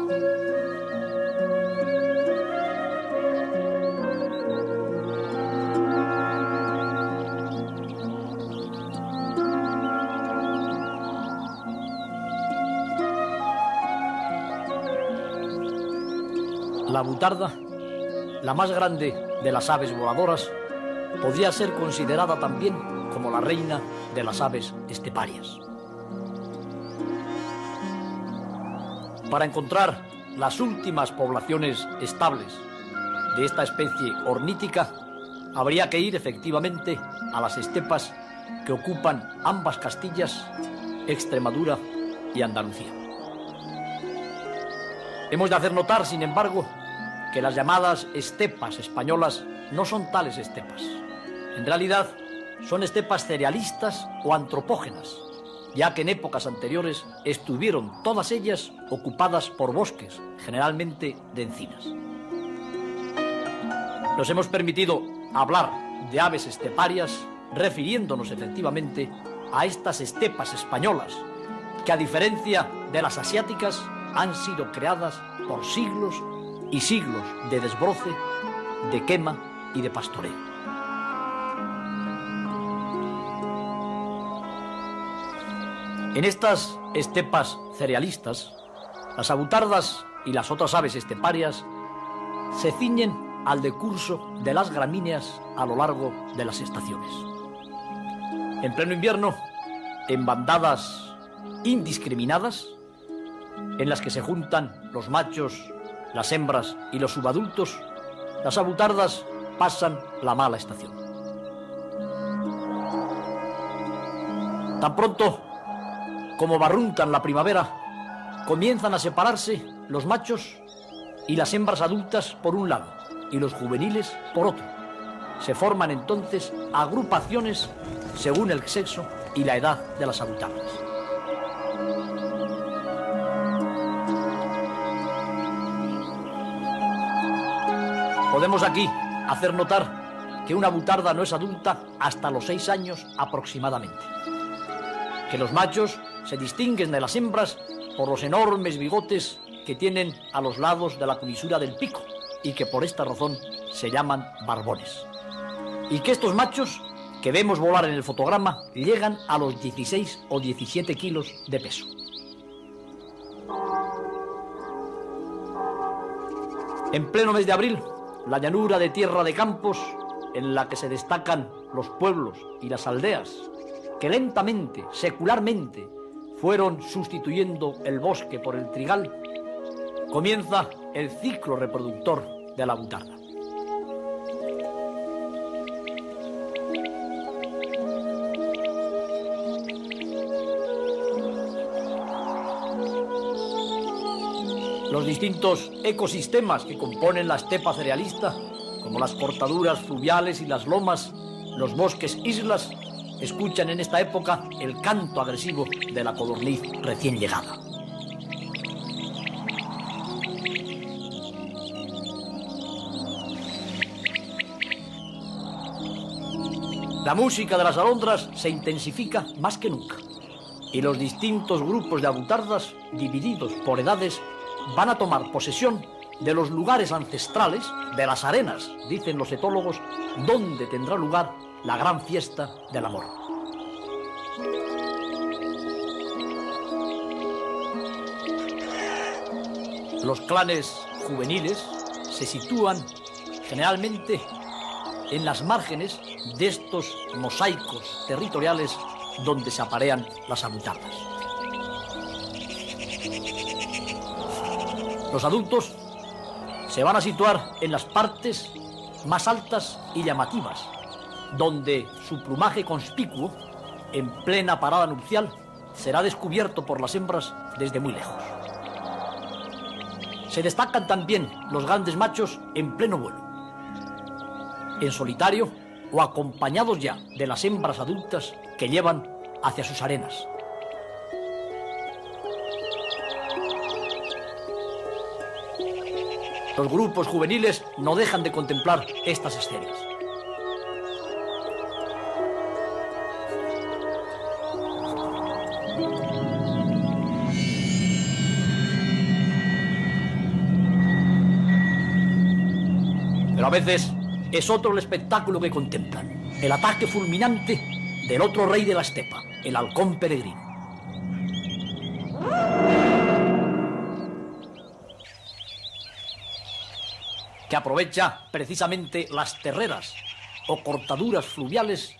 La avutarda, la más grande de las aves voladoras, podría ser considerada también como la reina de las aves esteparias. Para encontrar las últimas poblaciones estables de esta especie ornítica, habría que ir efectivamente a las estepas que ocupan ambas Castillas, Extremadura y Andalucía. Hemos de hacer notar, sin embargo, que las llamadas estepas españolas no son tales estepas. En realidad, son estepas cerealistas o antropógenas, ya que en épocas anteriores estuvieron todas ellas ocupadas por bosques, generalmente de encinas. Nos hemos permitido hablar de aves esteparias refiriéndonos efectivamente a estas estepas españolas, que a diferencia de las asiáticas han sido creadas por siglos y siglos de desbroce, de quema y de pastoreo. En estas estepas cerealistas, las avutardas y las otras aves esteparias se ciñen al decurso de las gramíneas a lo largo de las estaciones. En pleno invierno, en bandadas indiscriminadas, en las que se juntan los machos, las hembras y los subadultos, las avutardas pasan la mala estación. Tan pronto como barruntan la primavera, comienzan a separarse los machos y las hembras adultas por un lado y los juveniles por otro. Se forman entonces agrupaciones según el sexo y la edad de las avutardas. Podemos aquí hacer notar que una avutarda no es adulta hasta los 6 años aproximadamente, que los machos se distinguen de las hembras por los enormes bigotes que tienen a los lados de la comisura del pico y que por esta razón se llaman barbones, y que estos machos que vemos volar en el fotograma llegan a los 16 o 17 kilos de peso. En pleno mes de abril, la llanura de tierra de campos, en la que se destacan los pueblos y las aldeas, que lentamente, secularmente, fueron sustituyendo el bosque por el trigal, comienza el ciclo reproductor de la avutarda. Los distintos ecosistemas que componen la estepa cerealista, como las cortaduras fluviales y las lomas, los bosques islas, escuchan en esta época el canto agresivo de la codorniz recién llegada. La música de las alondras se intensifica más que nunca, y los distintos grupos de avutardas, divididos por edades, van a tomar posesión de los lugares ancestrales, de las arenas, dicen los etólogos, donde tendrá lugar la gran fiesta del amor. Los clanes juveniles se sitúan generalmente en las márgenes de estos mosaicos territoriales donde se aparean las avutardas. Los adultos se van a situar en las partes más altas y llamativas, donde su plumaje conspicuo, en plena parada nupcial, será descubierto por las hembras desde muy lejos. Se destacan también los grandes machos en pleno vuelo, en solitario o acompañados ya de las hembras adultas que llevan hacia sus arenas. Los grupos juveniles no dejan de contemplar estas escenas. Pero a veces es otro el espectáculo que contemplan. El ataque fulminante del otro rey de la estepa, el halcón peregrino. Que aprovecha precisamente las terreras o cortaduras fluviales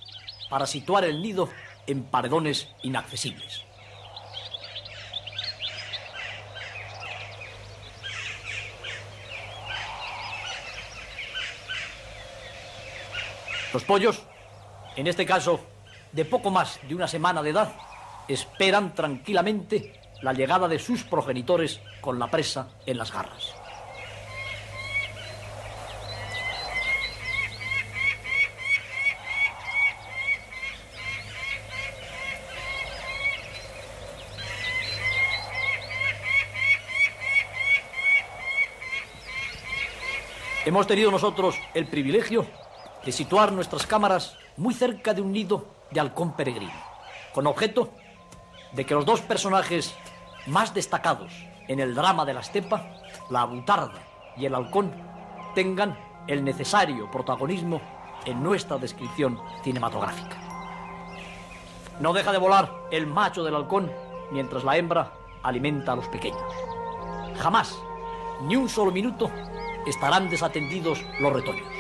para situar el nido en paredones inaccesibles. Los pollos, en este caso de poco más de una semana de edad, esperan tranquilamente la llegada de sus progenitores con la presa en las garras. Hemos tenido nosotros el privilegio de situar nuestras cámaras muy cerca de un nido de halcón peregrino, con objeto de que los dos personajes más destacados en el drama de la estepa, la avutarda y el halcón, tengan el necesario protagonismo en nuestra descripción cinematográfica. No deja de volar el macho del halcón mientras la hembra alimenta a los pequeños. Jamás, ni un solo minuto, estarán desatendidos los retoños.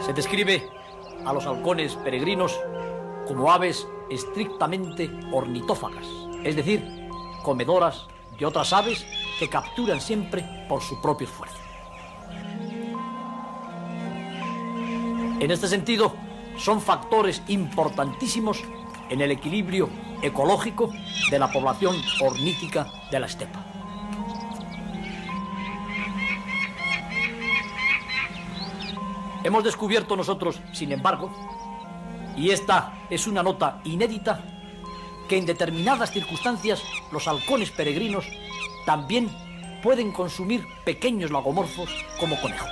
Se describe a los halcones peregrinos como aves estrictamente ornitófagas, es decir, comedoras de otras aves que capturan siempre por su propio esfuerzo. En este sentido, son factores importantísimos en el equilibrio ecológico de la población ornítica de la estepa. Hemos descubierto nosotros, sin embargo, y esta es una nota inédita, que en determinadas circunstancias los halcones peregrinos también pueden consumir pequeños lagomorfos como conejos.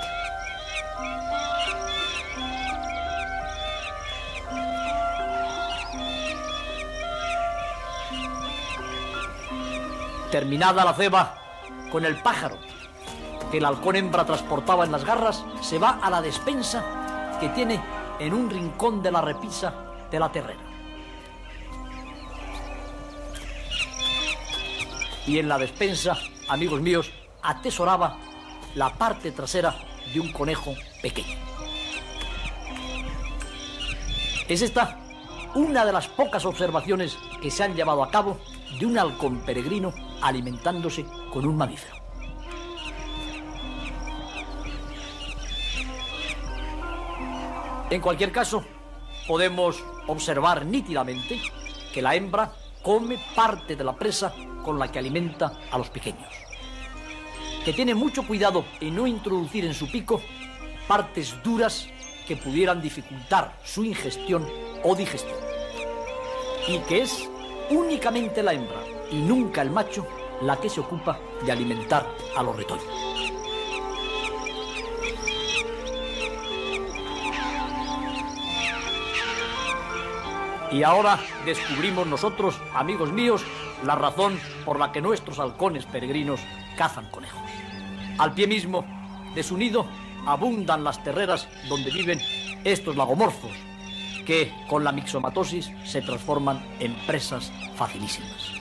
Terminada la ceba con el pájaro que el halcón hembra transportaba en las garras, se va a la despensa que tiene en un rincón de la repisa de la terrera. Y en la despensa, amigos míos, atesoraba la parte trasera de un conejo pequeño. Es esta una de las pocas observaciones que se han llevado a cabo de un halcón peregrino alimentándose con un mamífero. En cualquier caso, podemos observar nítidamente que la hembra come parte de la presa con la que alimenta a los pequeños, que tiene mucho cuidado en no introducir en su pico partes duras que pudieran dificultar su ingestión o digestión, y que es únicamente la hembra y nunca el macho la que se ocupa de alimentar a los retoños. Y ahora descubrimos nosotros, amigos míos, la razón por la que nuestros halcones peregrinos cazan conejos. Al pie mismo de su nido abundan las terreras donde viven estos lagomorfos, que con la mixomatosis se transforman en presas facilísimas.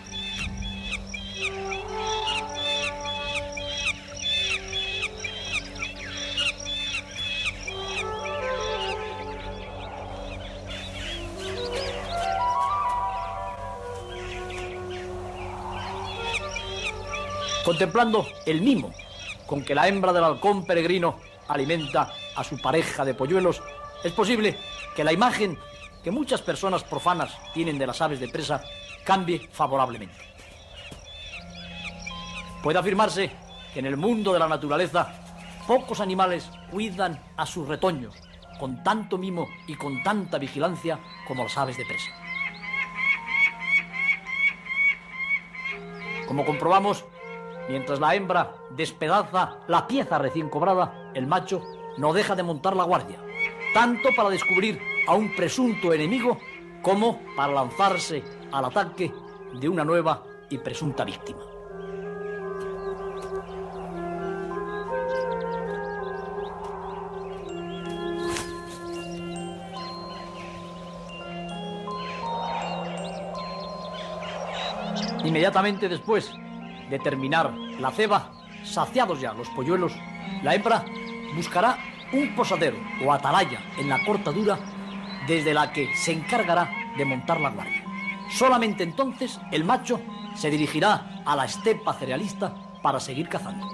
Contemplando el mimo con que la hembra del halcón peregrino alimenta a su pareja de polluelos, es posible que la imagen que muchas personas profanas tienen de las aves de presa cambie favorablemente. Puede afirmarse que en el mundo de la naturaleza pocos animales cuidan a sus retoños con tanto mimo y con tanta vigilancia como las aves de presa. Como comprobamos, mientras la hembra despedaza la pieza recién cobrada, el macho no deja de montar la guardia, tanto para descubrir a un presunto enemigo como para lanzarse al ataque de una nueva y presunta víctima. Inmediatamente después de terminar la ceba, saciados ya los polluelos, la hembra buscará un posadero o atalaya en la cortadura desde la que se encargará de montar la guardia. Solamente entonces el macho se dirigirá a la estepa cerealista para seguir cazando.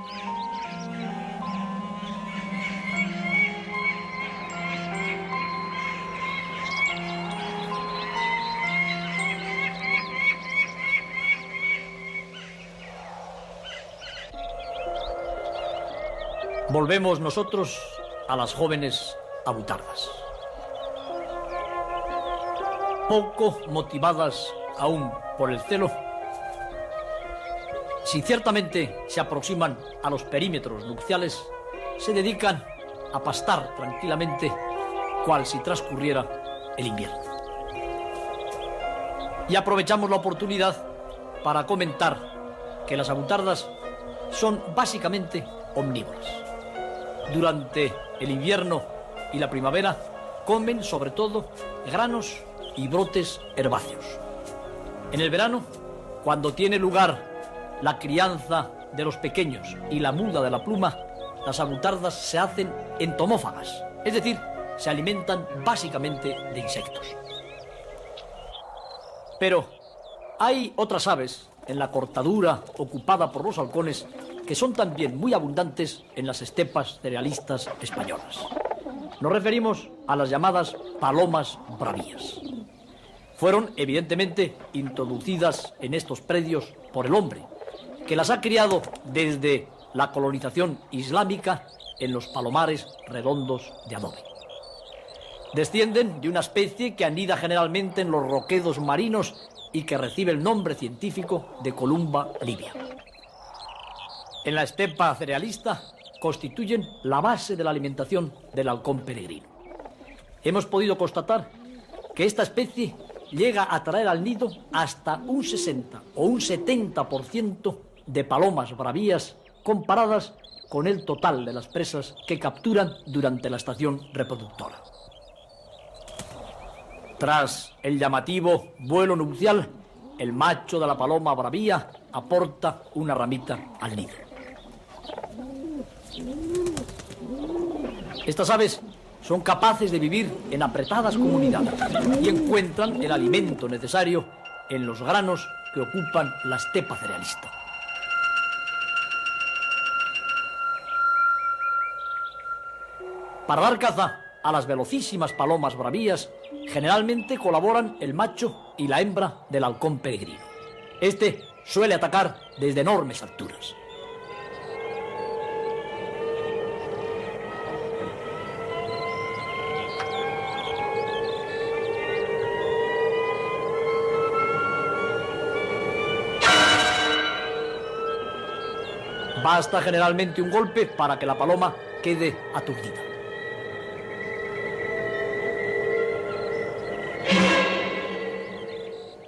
Volvemos nosotros a las jóvenes abutardas. Poco motivadas aún por el celo, si ciertamente se aproximan a los perímetros nupciales, se dedican a pastar tranquilamente cual si transcurriera el invierno. Y aprovechamos la oportunidad para comentar que las abutardas son básicamente omnívoras. Durante el invierno y la primavera comen sobre todo granos y brotes herbáceos. En el verano, cuando tiene lugar la crianza de los pequeños y la muda de la pluma, las abutardas se hacen entomófagas, es decir, se alimentan básicamente de insectos. Pero hay otras aves en la cortadura ocupada por los halcones que son también muy abundantes en las estepas cerealistas españolas. Nos referimos a las llamadas palomas bravías. Fueron, evidentemente, introducidas en estos predios por el hombre, que las ha criado desde la colonización islámica en los palomares redondos de adobe. Descienden de una especie que anida generalmente en los roquedos marinos y que recibe el nombre científico de Columba libia. En la estepa cerealista constituyen la base de la alimentación del halcón peregrino. Hemos podido constatar que esta especie llega a traer al nido hasta un 60 o un 70% de palomas bravías comparadas con el total de las presas que capturan durante la estación reproductora. Tras el llamativo vuelo nupcial, el macho de la paloma bravía aporta una ramita al nido. Estas aves son capaces de vivir en apretadas comunidades y encuentran el alimento necesario en los granos que ocupan la estepa cerealista. Para dar caza a las velocísimas palomas bravías, generalmente colaboran el macho y la hembra del halcón peregrino. Este suele atacar desde enormes alturas. Basta generalmente un golpe para que la paloma quede aturdida.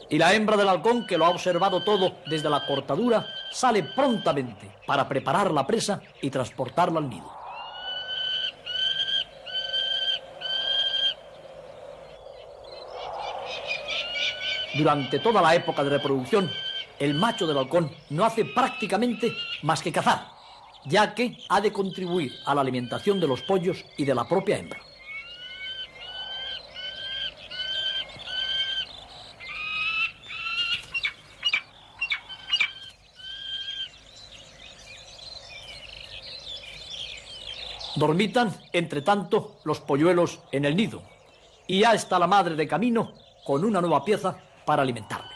Y la hembra del halcón, que lo ha observado todo desde la cortadura, sale prontamente para preparar la presa y transportarla al nido. Durante toda la época de reproducción, el macho del halcón no hace prácticamente más que cazar, ya que ha de contribuir a la alimentación de los pollos y de la propia hembra. Dormitan, entre tanto, los polluelos en el nido, y ya está la madre de camino con una nueva pieza para alimentarles.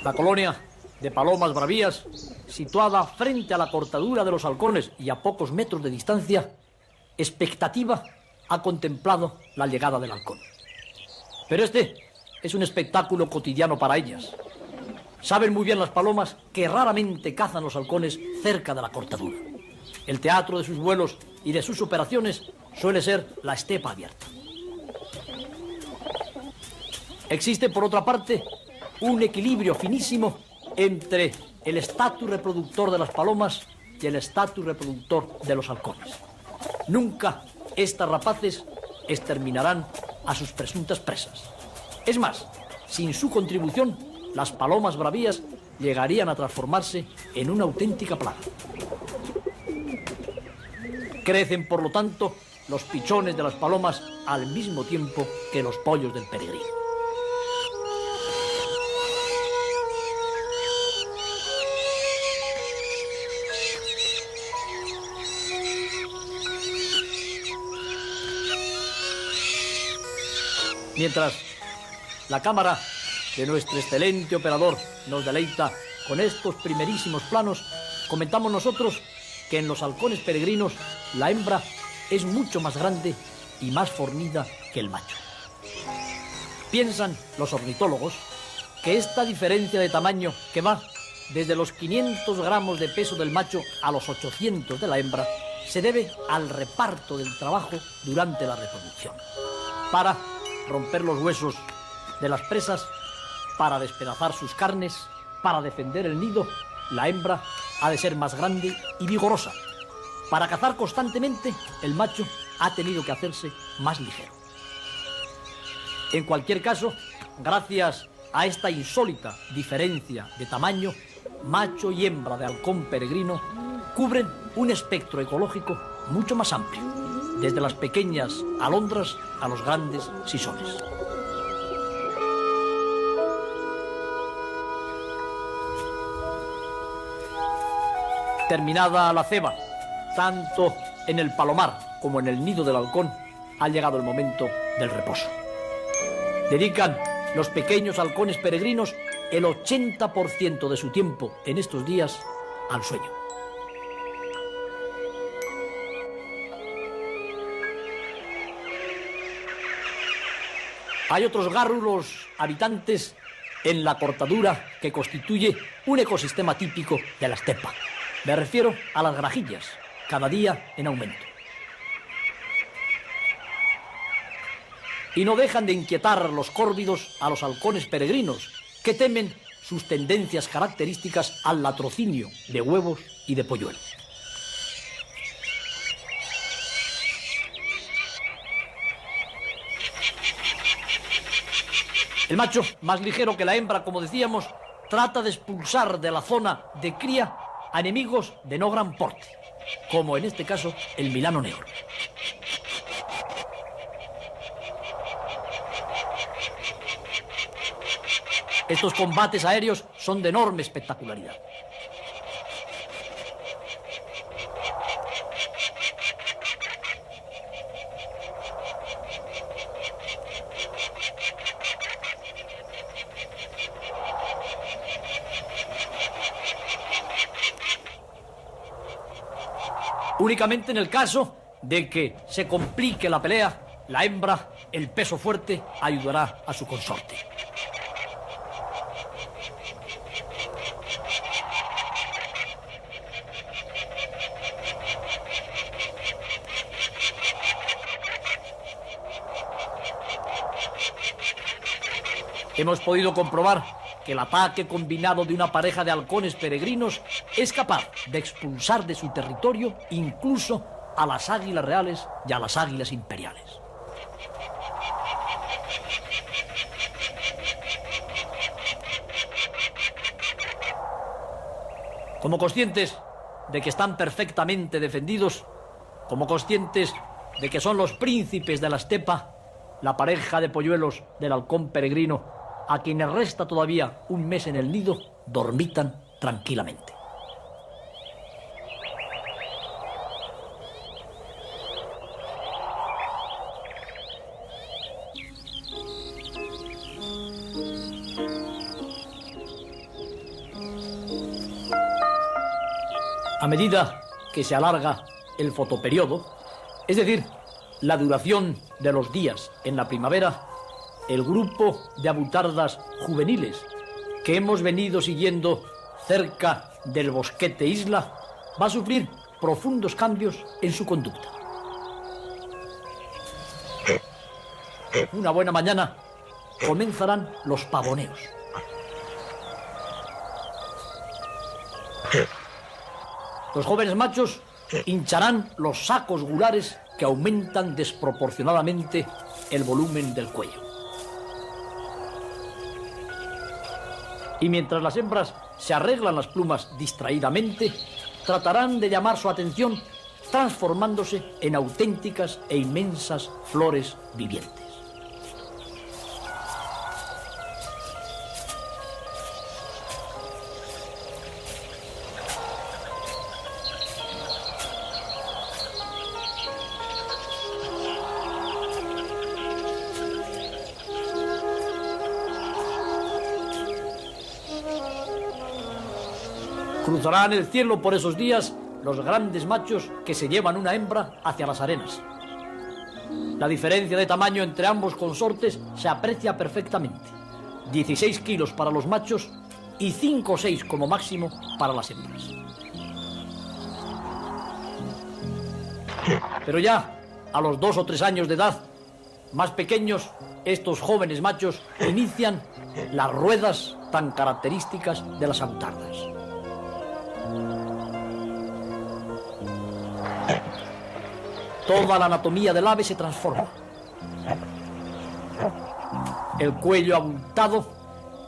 La colonia de palomas bravías, situada frente a la cortadura de los halcones y a pocos metros de distancia, expectativa, ha contemplado la llegada del halcón. Pero este es un espectáculo cotidiano para ellas. Saben muy bien las palomas que raramente cazan los halcones cerca de la cortadura. El teatro de sus vuelos y de sus operaciones suele ser la estepa abierta. Existe, por otra parte, un equilibrio finísimo entre el estatus reproductor de las palomas y el estatus reproductor de los halcones. Nunca estas rapaces exterminarán a sus presuntas presas. Es más, sin su contribución, las palomas bravías llegarían a transformarse en una auténtica plaga. Crecen, por lo tanto, los pichones de las palomas al mismo tiempo que los pollos del peregrino. Mientras la cámara de nuestro excelente operador nos deleita con estos primerísimos planos, comentamos nosotros que en los halcones peregrinos la hembra es mucho más grande y más fornida que el macho. Piensan los ornitólogos que esta diferencia de tamaño, que va desde los 500 gramos de peso del macho a los 800 de la hembra, se debe al reparto del trabajo durante la reproducción. Para romper los huesos de las presas, para despedazar sus carnes, para defender el nido, la hembra ha de ser más grande y vigorosa. Para cazar constantemente, el macho ha tenido que hacerse más ligero. En cualquier caso, gracias a esta insólita diferencia de tamaño, macho y hembra de halcón peregrino cubren un espectro ecológico mucho más amplio, desde las pequeñas alondras a los grandes sisones. Terminada la ceba, tanto en el palomar como en el nido del halcón, ha llegado el momento del reposo. Dedican los pequeños halcones peregrinos el 80% de su tiempo en estos días al sueño. Hay otros gárrulos habitantes en la cortadura que constituye un ecosistema típico de la estepa. Me refiero a las grajillas, cada día en aumento. Y no dejan de inquietar los córvidos a los halcones peregrinos, que temen sus tendencias características al latrocinio de huevos y de polluelos. El macho, más ligero que la hembra, como decíamos, trata de expulsar de la zona de cría a enemigos de no gran porte, como en este caso el milano negro. Estos combates aéreos son de enorme espectacularidad. Únicamente en el caso de que se complique la pelea, la hembra, el peso fuerte, ayudará a su consorte. Hemos podido comprobar que el ataque combinado de una pareja de halcones peregrinos es capaz de expulsar de su territorio incluso a las águilas reales y a las águilas imperiales. Como conscientes de que están perfectamente defendidos, como conscientes de que son los príncipes de la estepa, la pareja de polluelos del halcón peregrino, a quienes resta todavía un mes en el nido, dormitan tranquilamente. A medida que se alarga el fotoperiodo, es decir, la duración de los días en la primavera, el grupo de avutardas juveniles que hemos venido siguiendo cerca del Bosquete Isla va a sufrir profundos cambios en su conducta. Una buena mañana comenzarán los pavoneos. Los jóvenes machos hincharán los sacos gulares que aumentan desproporcionadamente el volumen del cuello. Y mientras las hembras se arreglan las plumas distraídamente, tratarán de llamar su atención transformándose en auténticas e inmensas flores vivientes. Cruzarán el cielo por esos días los grandes machos que se llevan una hembra hacia las arenas. La diferencia de tamaño entre ambos consortes se aprecia perfectamente. 16 kilos para los machos y 5 o 6 como máximo para las hembras. Pero ya a los 2 o 3 años de edad, más pequeños, estos jóvenes machos inician las ruedas tan características de las avutardas. Toda la anatomía del ave se transforma. El cuello abultado,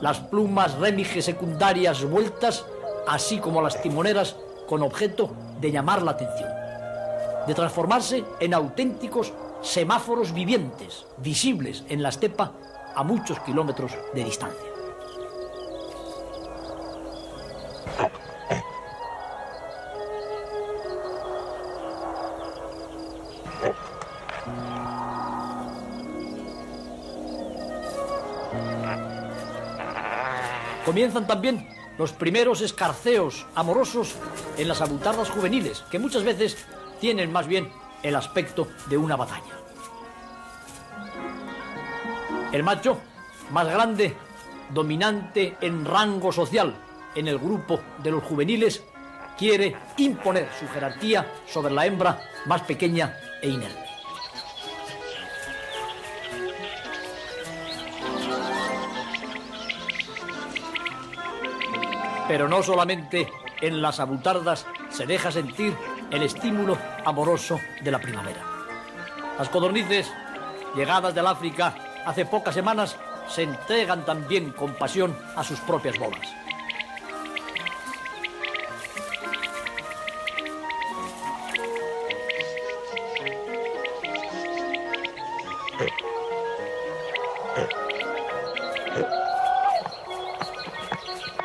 las plumas remiges secundarias vueltas, así como las timoneras con objeto de llamar la atención, de transformarse en auténticos semáforos vivientes, visibles en la estepa a muchos kilómetros de distancia. Comienzan también los primeros escarceos amorosos en las avutardas juveniles, que muchas veces tienen más bien el aspecto de una batalla. El macho, más grande, dominante en rango social en el grupo de los juveniles, quiere imponer su jerarquía sobre la hembra más pequeña e inerme. Pero no solamente en las avutardas se deja sentir el estímulo amoroso de la primavera. Las codornices, llegadas del África hace pocas semanas, se entregan también con pasión a sus propias bolas.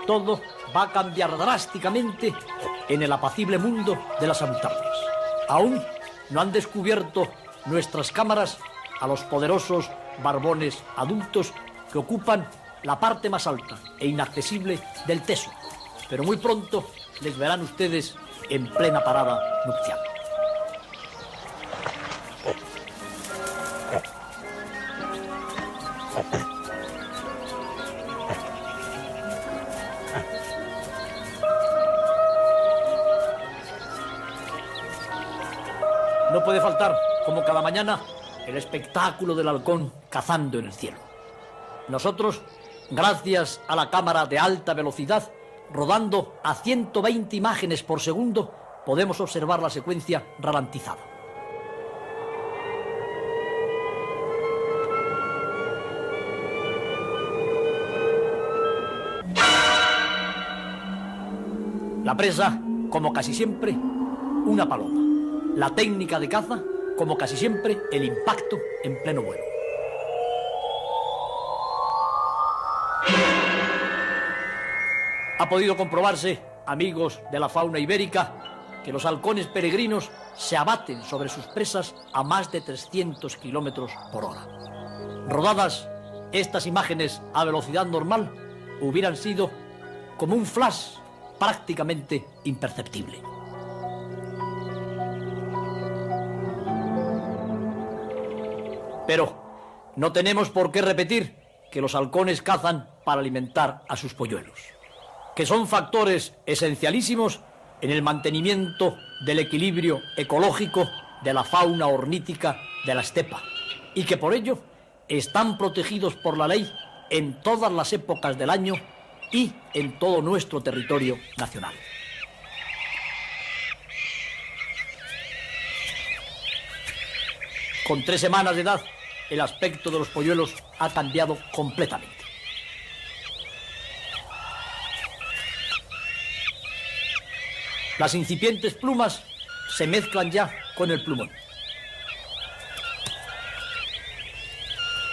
Todo va a cambiar drásticamente en el apacible mundo de las avutardas. Aún no han descubierto nuestras cámaras a los poderosos barbones adultos que ocupan la parte más alta e inaccesible del teso, pero muy pronto les verán ustedes en plena parada nupcial. No puede faltar, como cada mañana, el espectáculo del halcón cazando en el cielo. Nosotros, gracias a la cámara de alta velocidad, rodando a 120 imágenes por segundo, podemos observar la secuencia ralentizada. La presa, como casi siempre, una paloma. La técnica de caza, como casi siempre, el impacto en pleno vuelo. Ha podido comprobarse, amigos de la fauna ibérica, que los halcones peregrinos se abaten sobre sus presas a más de 300 kilómetros por hora. Rodadas estas imágenes a velocidad normal, hubieran sido como un flash prácticamente imperceptible. Pero no tenemos por qué repetir que los halcones cazan para alimentar a sus polluelos, que son factores esencialísimos en el mantenimiento del equilibrio ecológico de la fauna ornítica de la estepa, y que por ello están protegidos por la ley en todas las épocas del año y en todo nuestro territorio nacional. Con 3 semanas de edad, el aspecto de los polluelos ha cambiado completamente. Las incipientes plumas se mezclan ya con el plumón.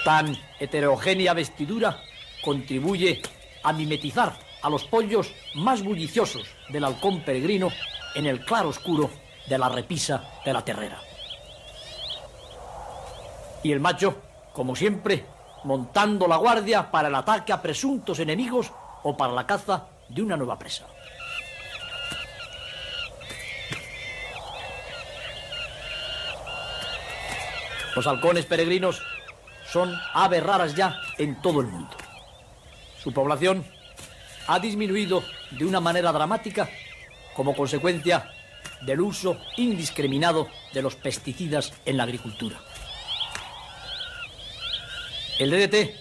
Tan heterogénea vestidura contribuye a mimetizar a los pollos más bulliciosos del halcón peregrino en el claro oscuro de la repisa de la terrera. Y el macho, como siempre, montando la guardia para el ataque a presuntos enemigos o para la caza de una nueva presa. Los halcones peregrinos son aves raras ya en todo el mundo. Su población ha disminuido de una manera dramática como consecuencia del uso indiscriminado de los pesticidas en la agricultura. El DDT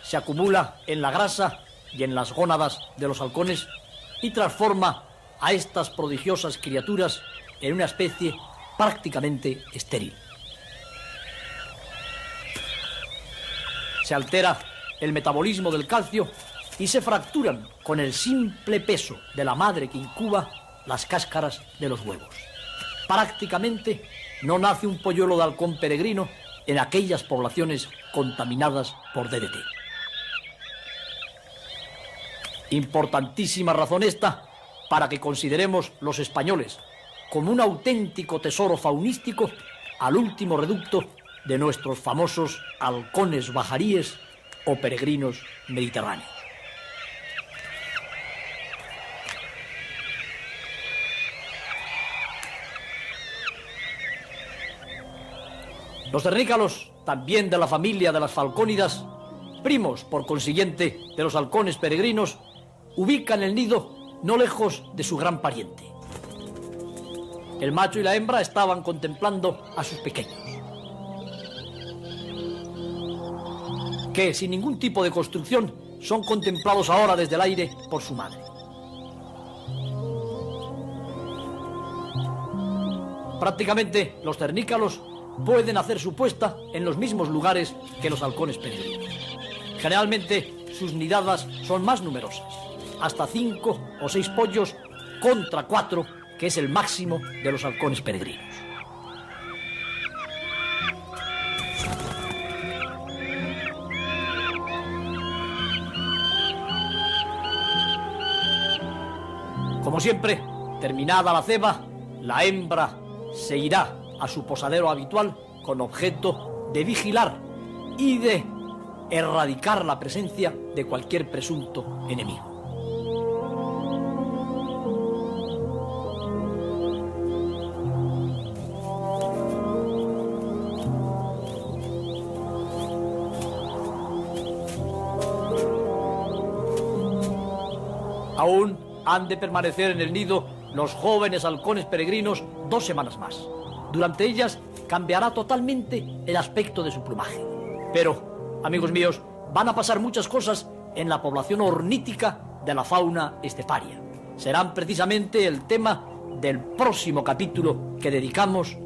se acumula en la grasa y en las gónadas de los halcones y transforma a estas prodigiosas criaturas en una especie prácticamente estéril. Se altera el metabolismo del calcio y se fracturan con el simple peso de la madre que incuba las cáscaras de los huevos. Prácticamente no nace un polluelo de halcón peregrino en aquellas poblaciones contaminadas por DDT. Importantísima razón esta para que consideremos los españoles como un auténtico tesoro faunístico al último reducto de nuestros famosos halcones bajaríes o peregrinos mediterráneos. Los cernícalos, también de la familia de las falcónidas, primos, por consiguiente, de los halcones peregrinos, ubican el nido no lejos de su gran pariente. El macho y la hembra estaban contemplando a sus pequeños, que sin ningún tipo de construcción son contemplados ahora desde el aire por su madre. Prácticamente los cernícalos pueden hacer su puesta en los mismos lugares que los halcones peregrinos. Generalmente sus nidadas son más numerosas, hasta 5 o 6 pollos contra 4, que es el máximo de los halcones peregrinos. Como siempre, terminada la ceba, la hembra se irá a su posadero habitual con objeto de vigilar y de erradicar la presencia de cualquier presunto enemigo. Aún han de permanecer en el nido los jóvenes halcones peregrinos 2 semanas más. Durante ellas cambiará totalmente el aspecto de su plumaje. Pero, amigos míos, van a pasar muchas cosas en la población ornítica de la fauna esteparia. Serán precisamente el tema del próximo capítulo que dedicamos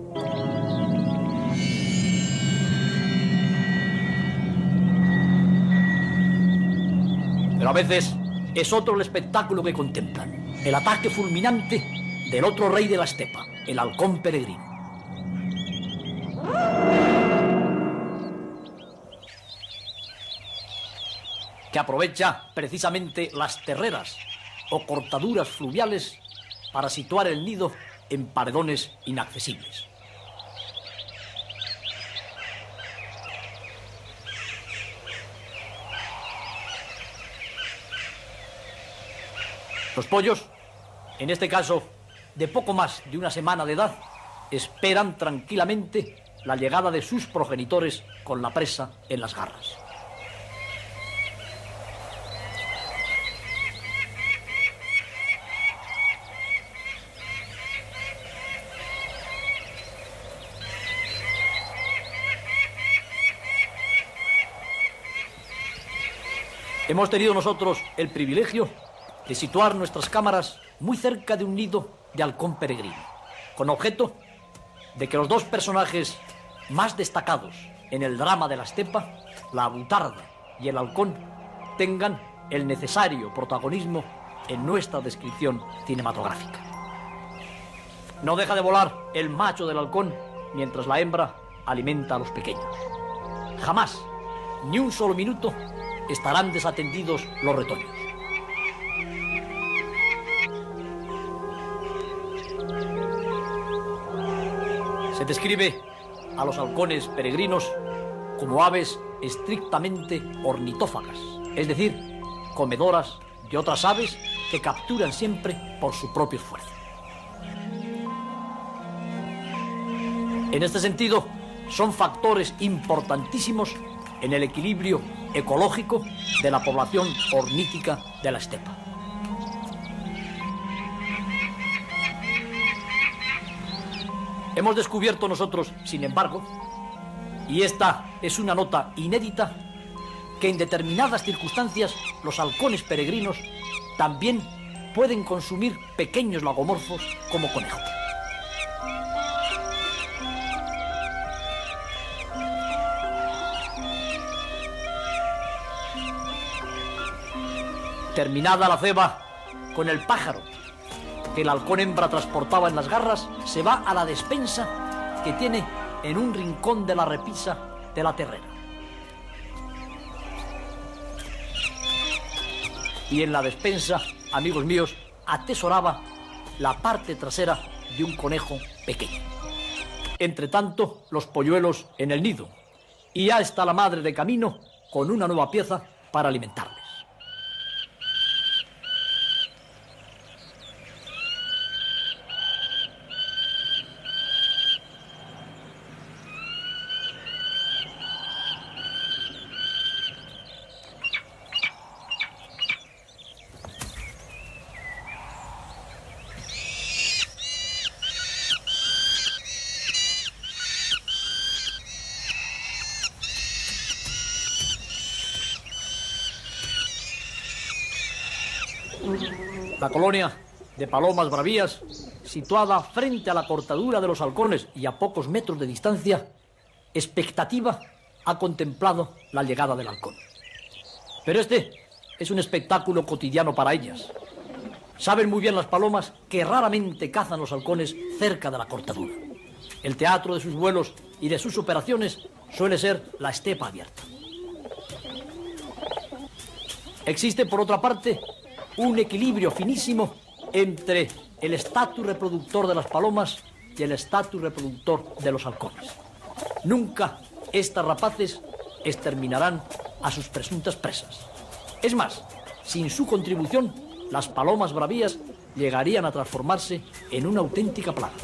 pero a veces es otro el espectáculo que contemplan: el ataque fulminante del otro rey de la estepa, el halcón peregrino. Que aprovecha precisamente las terreras o cortaduras fluviales para situar el nido en paredones inaccesibles. Los pollos, en este caso de poco más de 1 semana de edad, esperan tranquilamente la llegada de sus progenitores con la presa en las garras. Hemos tenido nosotros el privilegio de situar nuestras cámaras muy cerca de un nido de halcón peregrino, con objeto de que los dos personajes más destacados en el drama de la estepa, la avutarda y el halcón, tengan el necesario protagonismo en nuestra descripción cinematográfica. No deja de volar el macho del halcón mientras la hembra alimenta a los pequeños. Jamás, ni un solo minuto, estarán desatendidos los retoños. Se describe a los halcones peregrinos como aves estrictamente ornitófagas, es decir, comedoras de otras aves que capturan siempre por su propio esfuerzo. En este sentido, son factores importantísimos en el equilibrio ecológico de la población ornítica de la estepa. Hemos descubierto nosotros, sin embargo, y esta es una nota inédita, que en determinadas circunstancias los halcones peregrinos también pueden consumir pequeños lagomorfos como conejos. Terminada la ceba con el pájaro que el halcón hembra transportaba en las garras, se va a la despensa que tiene en un rincón de la repisa de la terrera. Y en la despensa, amigos míos, atesoraba la parte trasera de un conejo pequeño. Entre tanto, los polluelos en el nido. Y ya está la madre de camino con una nueva pieza para alimentarles. La colonia de palomas bravías, situada frente a la cortadura de los halcones y a pocos metros de distancia, expectativa, ha contemplado la llegada del halcón. Pero este es un espectáculo cotidiano para ellas. Saben muy bien las palomas que raramente cazan los halcones cerca de la cortadura. El teatro de sus vuelos y de sus operaciones suele ser la estepa abierta. Existe, por otra parte, un equilibrio finísimo entre el estatus reproductor de las palomas y el estatus reproductor de los halcones. Nunca estas rapaces exterminarán a sus presuntas presas. Es más, sin su contribución, las palomas bravías llegarían a transformarse en una auténtica plaga.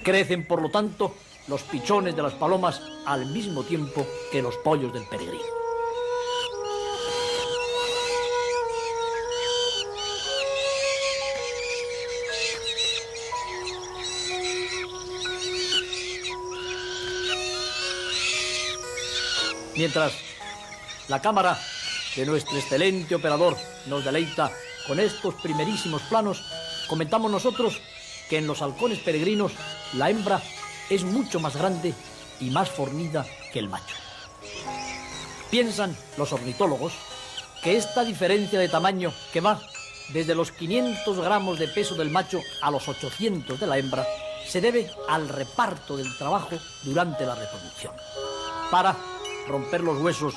Crecen, por lo tanto, los pichones de las palomas al mismo tiempo que los pollos del peregrino. Mientras la cámara de nuestro excelente operador nos deleita con estos primerísimos planos, comentamos nosotros que en los halcones peregrinos la hembra es mucho más grande y más fornida que el macho. Piensan los ornitólogos que esta diferencia de tamaño, que va desde los 500 gramos de peso del macho a los 800 de la hembra, se debe al reparto del trabajo durante la reproducción. Para romper los huesos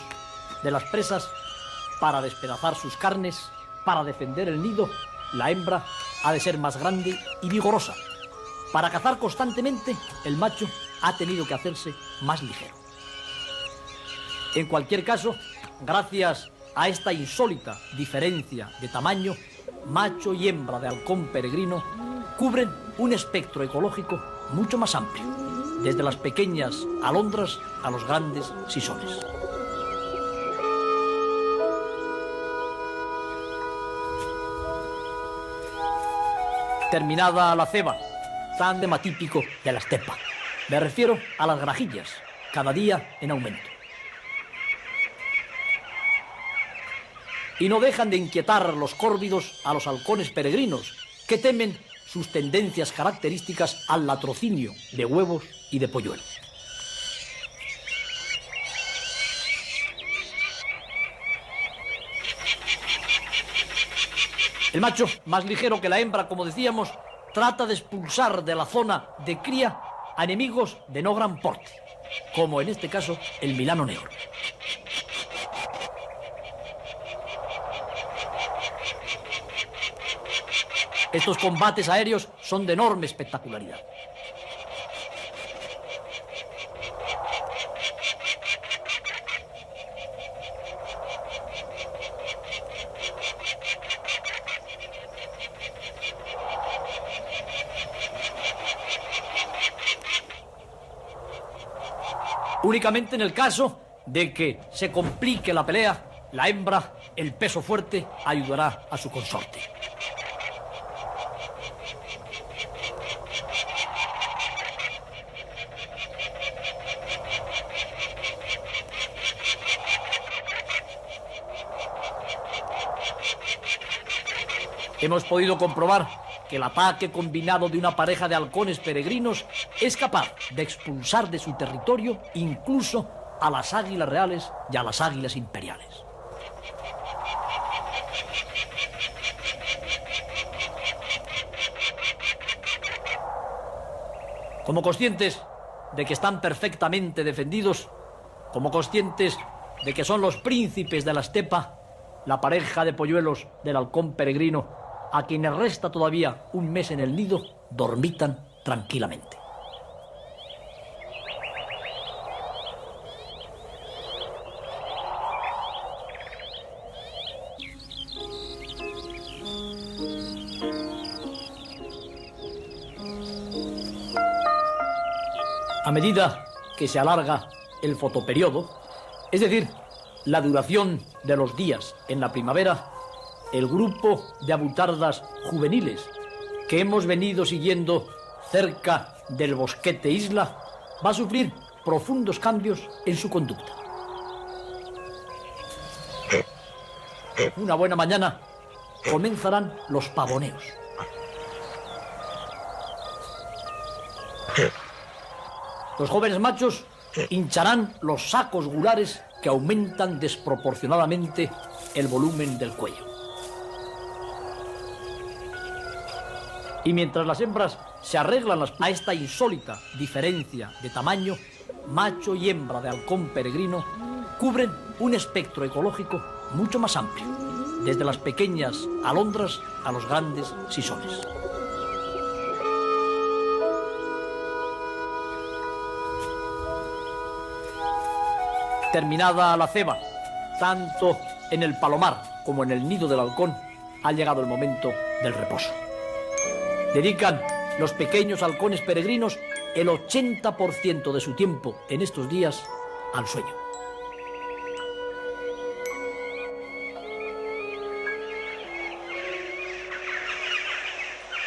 de las presas, para despedazar sus carnes, para defender el nido, la hembra ha de ser más grande y vigorosa. Para cazar constantemente, el macho ha tenido que hacerse más ligero. En cualquier caso, gracias a esta insólita diferencia de tamaño, macho y hembra de halcón peregrino cubren un espectro ecológico mucho más amplio, desde las pequeñas alondras a los grandes sisones. Terminada la ceba, tan tema típico de la estepa. Me refiero a las grajillas, cada día en aumento. Y no dejan de inquietar los córvidos a los halcones peregrinos, que temen sus tendencias características al latrocinio de huevos y de polluelos. El macho, más ligero que la hembra, como decíamos, trata de expulsar de la zona de cría a enemigos de no gran porte, como en este caso el milano negro. Estos combates aéreos son de enorme espectacularidad. Únicamente en el caso de que se complique la pelea, la hembra, el peso fuerte, ayudará a su consorte. Hemos podido comprobar que el ataque combinado de una pareja de halcones peregrinos es capaz de expulsar de su territorio incluso a las águilas reales y a las águilas imperiales. Como conscientes de que están perfectamente defendidos, como conscientes de que son los príncipes de la estepa, la pareja de polluelos del halcón peregrino, a quienes resta todavía un mes en el nido, dormitan tranquilamente. A medida que se alarga el fotoperiodo, es decir, la duración de los días en la primavera, el grupo de avutardas juveniles que hemos venido siguiendo cerca del bosquete isla va a sufrir profundos cambios en su conducta. Una buena mañana comenzarán los pavoneos. Los jóvenes machos hincharán los sacos gulares que aumentan desproporcionadamente el volumen del cuello. Y mientras las hembras se arreglan a esta insólita diferencia de tamaño, macho y hembra de halcón peregrino cubren un espectro ecológico mucho más amplio, desde las pequeñas alondras a los grandes sisones. Terminada la ceba, tanto en el palomar como en el nido del halcón, ha llegado el momento del reposo. Dedican los pequeños halcones peregrinos el 80% de su tiempo en estos días al sueño.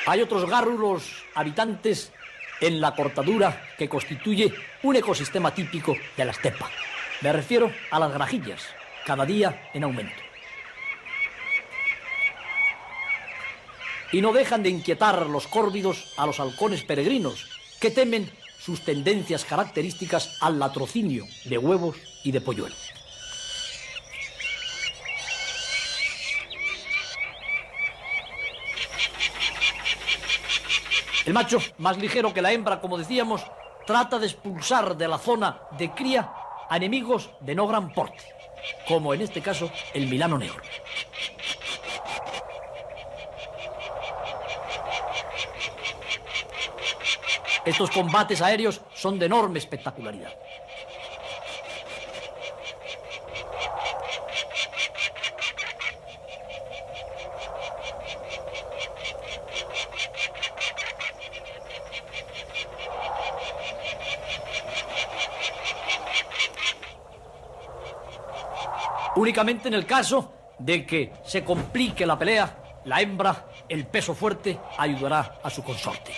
Hay otros gárrulos habitantes en la cortadura que constituye un ecosistema típico de la estepa. Me refiero a las grajillas, cada día en aumento. Y no dejan de inquietar los córvidos a los halcones peregrinos, que temen sus tendencias características al latrocinio de huevos y de polluelos. El macho, más ligero que la hembra, como decíamos, trata de expulsar de la zona de cría a enemigos de no gran porte, como en este caso el milano negro. Estos combates aéreos son de enorme espectacularidad. Únicamente en el caso de que se complique la pelea, la hembra, el peso fuerte, ayudará a su consorte.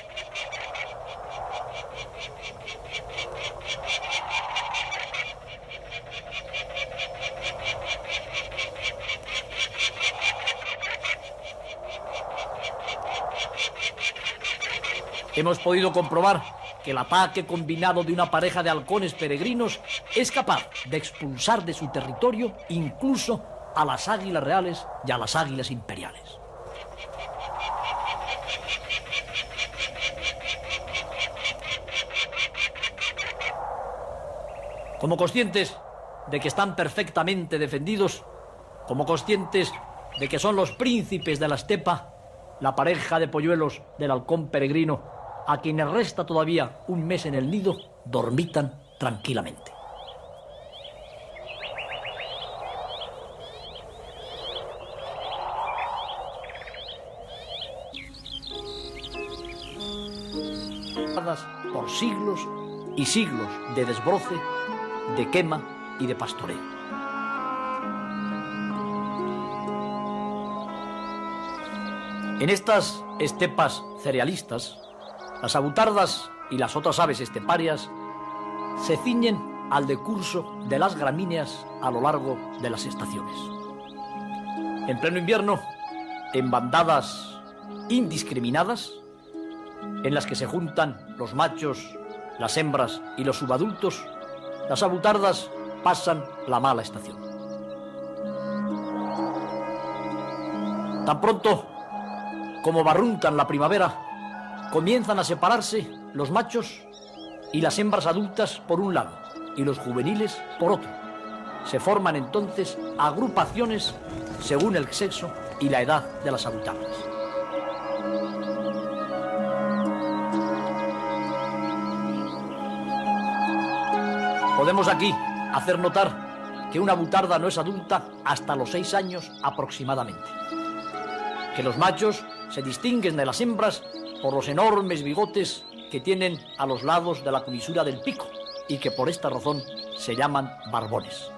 Hemos podido comprobar que el ataque combinado de una pareja de halcones peregrinos es capaz de expulsar de su territorio incluso a las águilas reales y a las águilas imperiales. Como conscientes de que están perfectamente defendidos, como conscientes de que son los príncipes de la estepa, la pareja de polluelos del halcón peregrino, a quienes resta todavía un mes en el nido, dormitan tranquilamente. Por siglos y siglos de desbroce, de quema y de pastoreo. En estas estepas cerealistas, las avutardas y las otras aves esteparias se ciñen al decurso de las gramíneas a lo largo de las estaciones. En pleno invierno, en bandadas indiscriminadas, en las que se juntan los machos, las hembras y los subadultos, las avutardas pasan la mala estación. Tan pronto como barruntan la primavera, comienzan a separarse los machos y las hembras adultas por un lado y los juveniles por otro. Se forman entonces agrupaciones según el sexo y la edad de las avutardas. Podemos aquí hacer notar que una avutarda no es adulta hasta los 6 años aproximadamente. Que los machos se distinguen de las hembras por los enormes bigotes que tienen a los lados de la comisura del pico y que por esta razón se llaman barbones.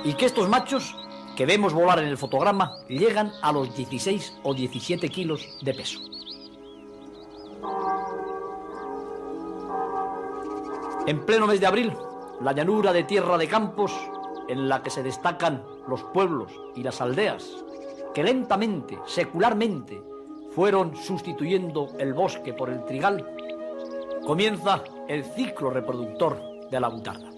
Y que estos machos que vemos volar en el fotograma llegan a los 16 o 17 kilos de peso. En pleno mes de abril, la llanura de tierra de campos, en la que se destacan los pueblos y las aldeas, que lentamente, secularmente, fueron sustituyendo el bosque por el trigal, comienza el ciclo reproductor de la avutarda.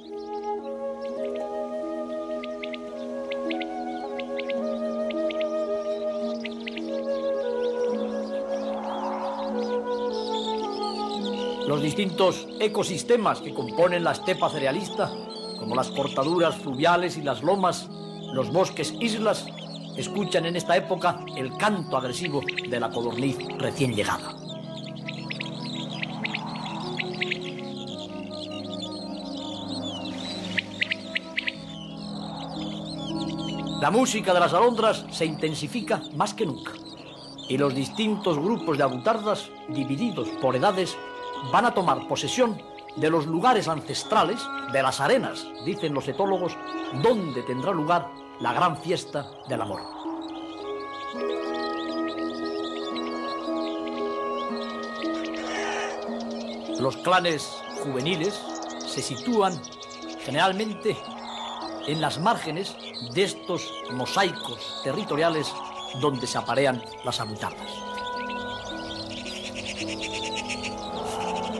Los distintos ecosistemas que componen la estepa cerealista, como las cortaduras fluviales y las lomas, los bosques islas, escuchan en esta época el canto agresivo de la codorniz recién llegada. La música de las alondras se intensifica más que nunca, y los distintos grupos de avutardas, divididos por edades, van a tomar posesión de los lugares ancestrales, de las arenas, dicen los etólogos, donde tendrá lugar la gran fiesta del amor. Los clanes juveniles se sitúan generalmente en las márgenes de estos mosaicos territoriales donde se aparean las avutardas.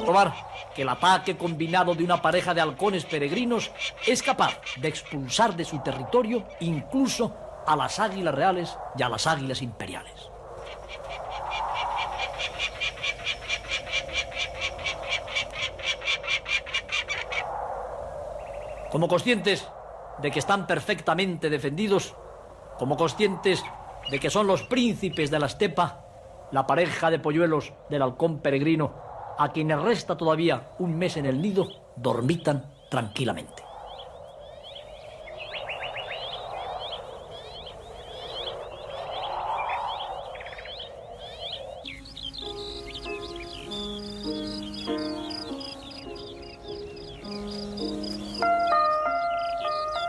Probar que el ataque combinado de una pareja de halcones peregrinos es capaz de expulsar de su territorio incluso a las águilas reales y a las águilas imperiales. Como conscientes de que están perfectamente defendidos, como conscientes de que son los príncipes de la estepa, la pareja de polluelos del halcón peregrino, a quienes resta todavía un mes en el nido, dormitan tranquilamente.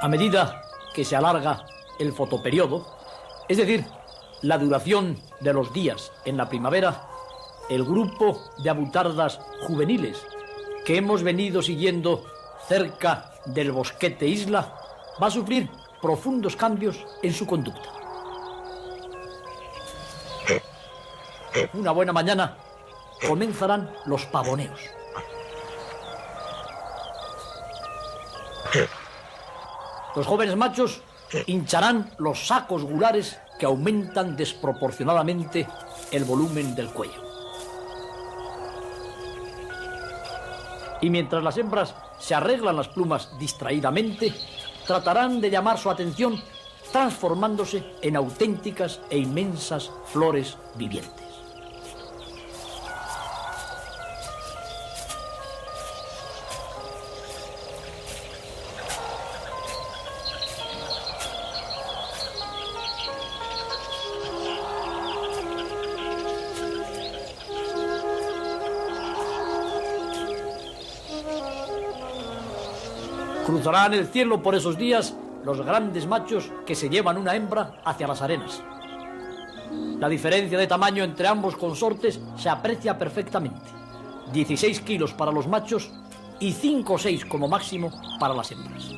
A medida que se alarga el fotoperiodo, es decir, la duración de los días en la primavera, el grupo de avutardas juveniles que hemos venido siguiendo cerca del bosquete isla va a sufrir profundos cambios en su conducta. Una buena mañana comenzarán los pavoneos. Los jóvenes machos hincharán los sacos gulares que aumentan desproporcionadamente el volumen del cuello. Y mientras las hembras se arreglan las plumas distraídamente, tratarán de llamar su atención transformándose en auténticas e inmensas flores vivientes. Cruzarán el cielo por esos días los grandes machos que se llevan una hembra hacia las arenas. La diferencia de tamaño entre ambos consortes se aprecia perfectamente. 16 kilos para los machos y 5 o 6 como máximo para las hembras.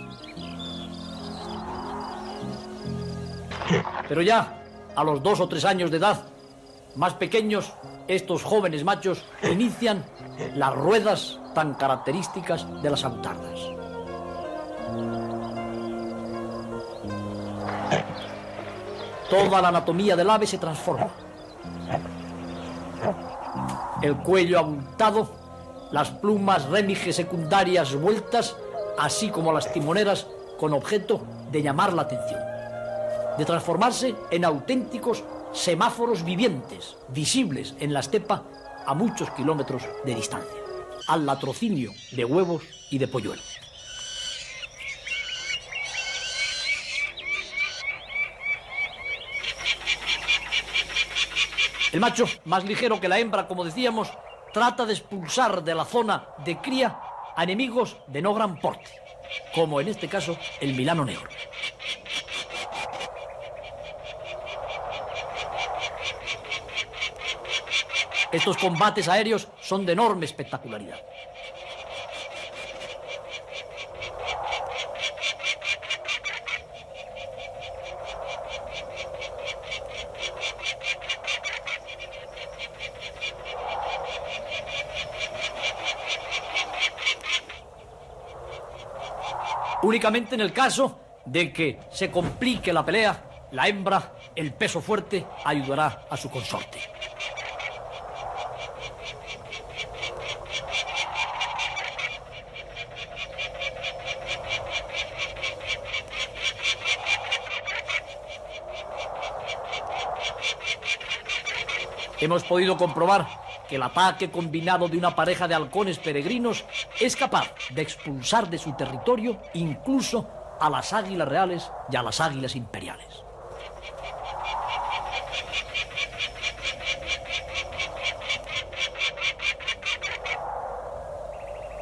Pero ya a los 2 o 3 años de edad, más pequeños, estos jóvenes machos inician las ruedas tan características de las avutardas. Toda la anatomía del ave se transforma. El cuello abultado, las plumas remiges secundarias vueltas, así como las timoneras con objeto de llamar la atención, de transformarse en auténticos semáforos vivientes, visibles en la estepa a muchos kilómetros de distancia, al latrocinio de huevos y de polluelos. El macho, más ligero que la hembra, como decíamos, trata de expulsar de la zona de cría a enemigos de no gran porte, como en este caso el milano negro. Estos combates aéreos son de enorme espectacularidad. Únicamente en el caso de que se complique la pelea, la hembra, el peso fuerte, ayudará a su consorte. Hemos podido comprobar que el ataque combinado de una pareja de halcones peregrinos es capaz de expulsar de su territorio incluso a las águilas reales y a las águilas imperiales.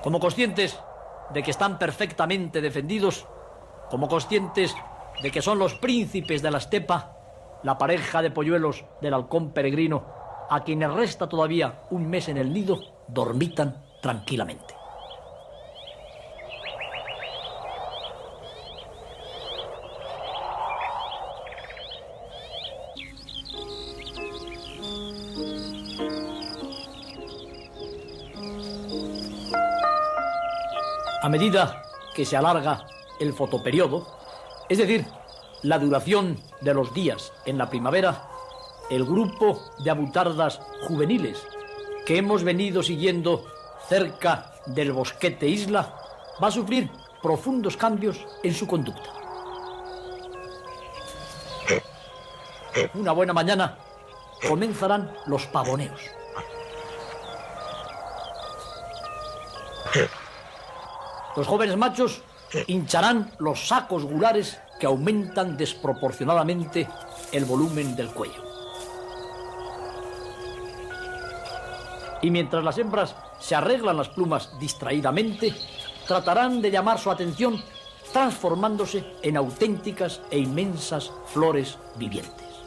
Como conscientes de que están perfectamente defendidos, como conscientes de que son los príncipes de la estepa, la pareja de polluelos del halcón peregrino, a quienes resta todavía un mes en el nido, dormitan tranquilamente. A medida que se alarga el fotoperiodo, es decir, la duración de los días en la primavera, el grupo de avutardas juveniles que hemos venido siguiendo cerca del bosquete isla va a sufrir profundos cambios en su conducta. Una buena mañana comenzarán los pavoneos. Los jóvenes machos hincharán los sacos gulares que aumentan desproporcionadamente el volumen del cuello. Y mientras las hembras se arreglan las plumas distraídamente, tratarán de llamar su atención transformándose en auténticas e inmensas flores vivientes.